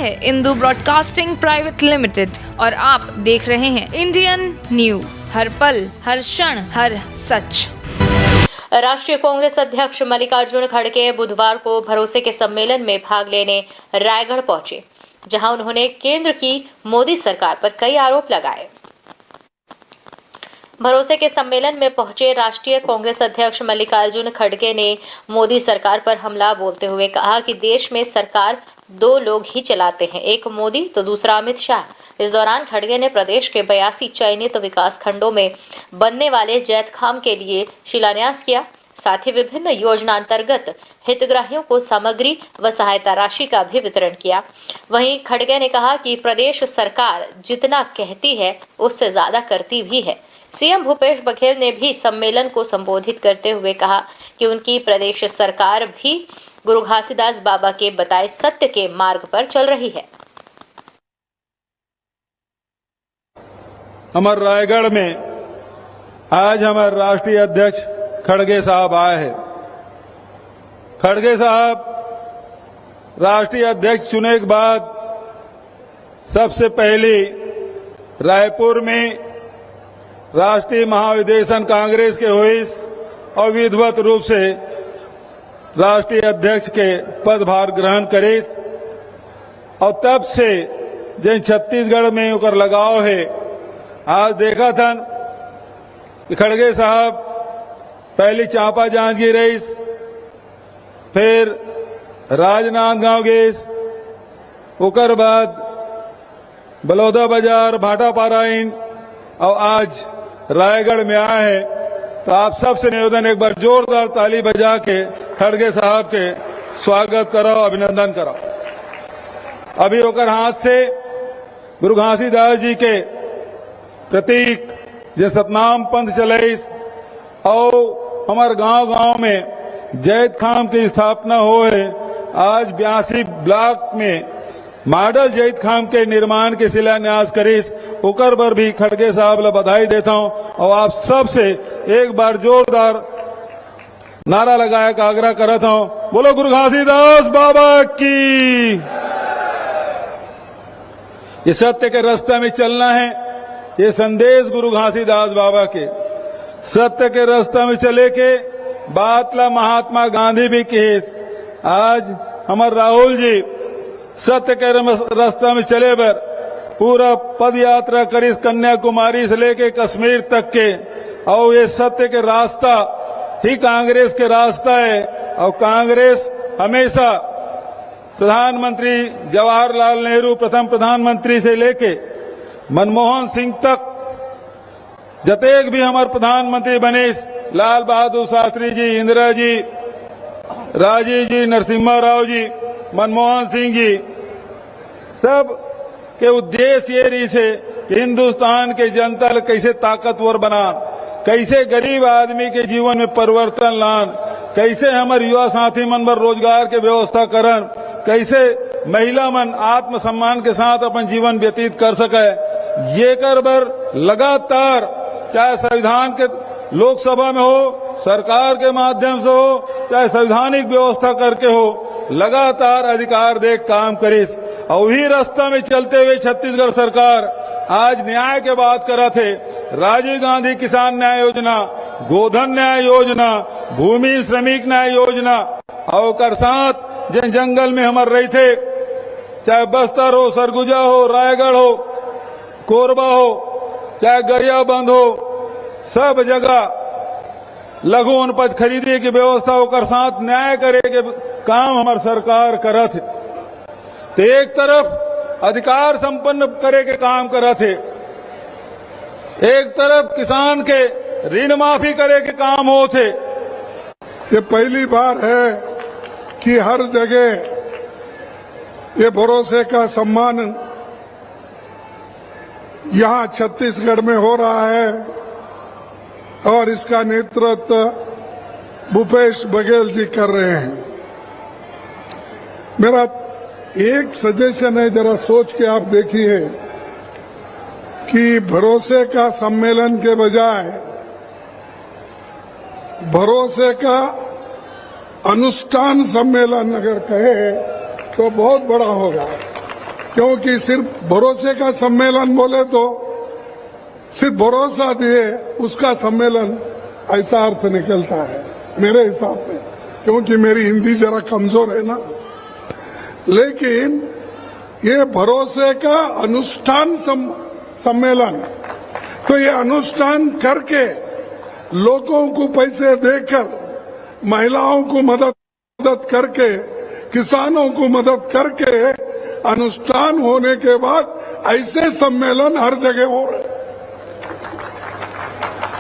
है Indu broadcasting private limited और आप देख रहे हैं इंडियन न्यूज, हर पल, हर क्षण, हर सच। राष्ट्रीय कांग्रेस अध्यक्ष मल्लिकार्जुन खड़गे बुधवार को भरोसे के सम्मेलन में भाग लेने रायगढ़ पहुंचे, जहां उन्होंने केंद्र की मोदी सरकार पर कई आरोप लगाए। भरोसे के सम्मेलन में पहुंचे राष्ट्रीय कांग्रेस अध्यक्ष मल्लिकार्जुन खड़गे ने मोदी सरकार पर हमला बोलते हुए कहा कि देश में सरकार दो लोग ही चलाते हैं, एक मोदी तो दूसरा अमित शाह। इस दौरान खड़गे ने प्रदेश के 82 चयनित विकास खंडों में बनने वाले जैतखाम के लिए शिलान्यास किया। साथ ही विभिन्न योजना अंतर्गत हितग्राहियों को सामग्री व सहायता राशि का भी वितरण किया। वहीं खड़गे ने कहा कि प्रदेश सरकार जितना कहती है उससे ज्यादा करती भी है। सीएम भूपेश बघेल ने भी सम्मेलन को संबोधित करते हुए कहा कि उनकी प्रदेश सरकार भी गुरु घासीदास बाबा के बताए सत्य के मार्ग पर चल रही है। हमारे रायगढ़ में आज हमारे राष्ट्रीय अध्यक्ष खड़गे साहब आए हैं। खड़गे साहब राष्ट्रीय अध्यक्ष चुने के बाद सबसे पहले रायपुर में राष्ट्रीय महाधिवेशन कांग्रेस के हुई और विधिवत रूप से राष्ट्रीय अध्यक्ष के पदभार ग्रहण करे और तब से जिन छत्तीसगढ़ में उकर लगाव है। आज देखा था कि खड़गे साहब पहले चांपा जांजगीर रही, फिर राजनांदगांव गए, उकर बाद बलौदा बाजार, भाटापाराइन और आज रायगढ़ में आए हैं। तो आप सबसे निवेदन एक बार जोरदार ताली बजा के खड़गे साहब के स्वागत करो, अभिनंदन करो। अभी होकर हाथ से गुरु घासीदास जी के प्रतीक जो सतनाम पंथ चले और हमारे गांव में जैतखाम की स्थापना हो है। आज 82 ब्लॉक में मॉडल जैतखाम के निर्माण के शिलान्यास करीस, उकर पर भी खड़गे साहब ला बधाई देता हूं और आप सब से एक बार जोरदार नारा लगाया का आग्रह करता हूं, बोलो गुरु घासीदास बाबा की। ये सत्य के रास्ते में चलना है, ये संदेश गुरु घासीदास बाबा के सत्य के रास्ते में चले के बात ला महात्मा गांधी भी कहे। आज हमारे राहुल जी सत्य के रास्ता में चले बर पूरा पद यात्रा करी कन्याकुमारी से लेके कश्मीर तक के, और ये सत्य के रास्ता ही कांग्रेस के रास्ता है। और कांग्रेस हमेशा प्रधानमंत्री जवाहरलाल नेहरू प्रथम प्रधानमंत्री से लेके मनमोहन सिंह तक जतेक भी हमारे प्रधानमंत्री बने, लाल बहादुर शास्त्री जी, इंदिरा जी, राजीव जी, नरसिम्हा राव जी, मनमोहन सिंह जी, सब के उद्देश्य ये रही से हिंदुस्तान के जनता को कैसे ताकतवर बना, कैसे गरीब आदमी के जीवन में परिवर्तन लान, कैसे हमारे युवा साथी मन पर रोजगार के व्यवस्था करन, कैसे महिला मन आत्मसम्मान के साथ अपन जीवन व्यतीत कर सके। ये कर बर लगातार चाहे संविधान के लोकसभा में हो, सरकार के माध्यम से हो, चाहे संवैधानिक व्यवस्था करके हो, लगातार अधिकार देख काम करिस। और वही रास्ता में चलते हुए छत्तीसगढ़ सरकार आज न्याय के बात करा थे। राजीव गांधी किसान न्याय योजना, गोधन न्याय योजना, भूमि श्रमिक न्याय योजना और कर साथ जिन जंगल में हमारे रहे थे, चाहे बस्तर हो, सरगुजा हो, रायगढ़ हो, कोरबा हो, चाहे गरियाबंद हो, सब जगह लघु वनोपज खरीदे की व्यवस्था होकर साथ न्याय करे के काम हमारी सरकार करत है। तो एक तरफ अधिकार संपन्न करे के काम करत है, एक तरफ किसान के ऋण माफी करे के काम होते। ये पहली बार है कि हर जगह ये भरोसे का सम्मान यहाँ छत्तीसगढ़ में हो रहा है और इसका नेतृत्व भूपेश बघेल जी कर रहे हैं। मेरा एक सजेशन है, जरा सोच के आप देखिए कि भरोसे का सम्मेलन के बजाय भरोसे का अनुष्ठान सम्मेलन अगर कहे तो बहुत बड़ा होगा। क्योंकि सिर्फ भरोसे का सम्मेलन बोले तो सिर्फ भरोसा दिए उसका सम्मेलन ऐसा अर्थ निकलता है मेरे हिसाब में, क्योंकि मेरी हिंदी जरा कमजोर है ना। लेकिन ये भरोसे का अनुष्ठान सम्मेलन, तो ये अनुष्ठान करके लोगों को पैसे देकर, महिलाओं को मदद करके, किसानों को मदद करके अनुष्ठान होने के बाद ऐसे सम्मेलन हर जगह हो रहे।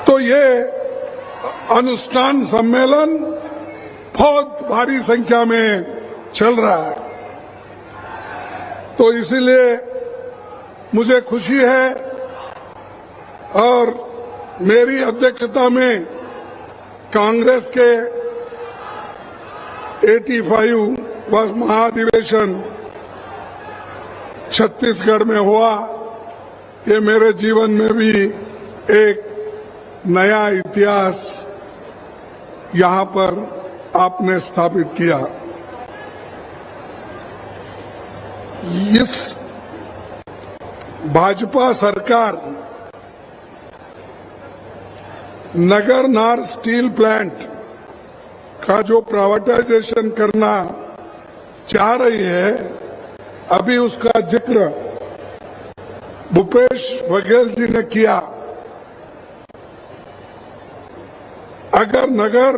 तो ये अनुष्ठान सम्मेलन बहुत भारी संख्या में चल रहा है। तो इसीलिए मुझे खुशी है और मेरी अध्यक्षता में कांग्रेस के 85वां महाधिवेशन छत्तीसगढ़ में हुआ। ये मेरे जीवन में भी एक नया इतिहास यहाँ पर आपने स्थापित किया। इस भाजपा सरकार नगर नार स्टील प्लांट का जो प्राइवेटाइजेशन करना चाह रही है, अभी उसका जिक्र भूपेश बघेल जी ने किया। अगर नगर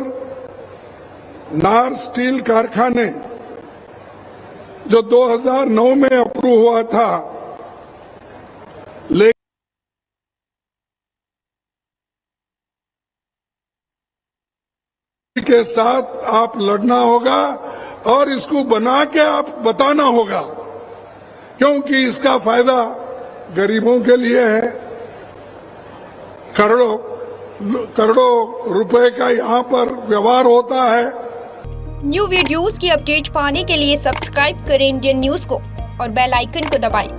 नार स्टील कारखाने जो 2009 में अप्रूव हुआ था, लेकिन के साथ आप लड़ना होगा और इसको बना के आप बताना होगा, क्योंकि इसका फायदा गरीबों के लिए है। करोड़ों रुपए का यहाँ पर व्यवहार होता है। न्यू वीडियोस की अपडेट पाने के लिए सब्सक्राइब करें इंडियन न्यूज को और बेल आइकन को दबाएं।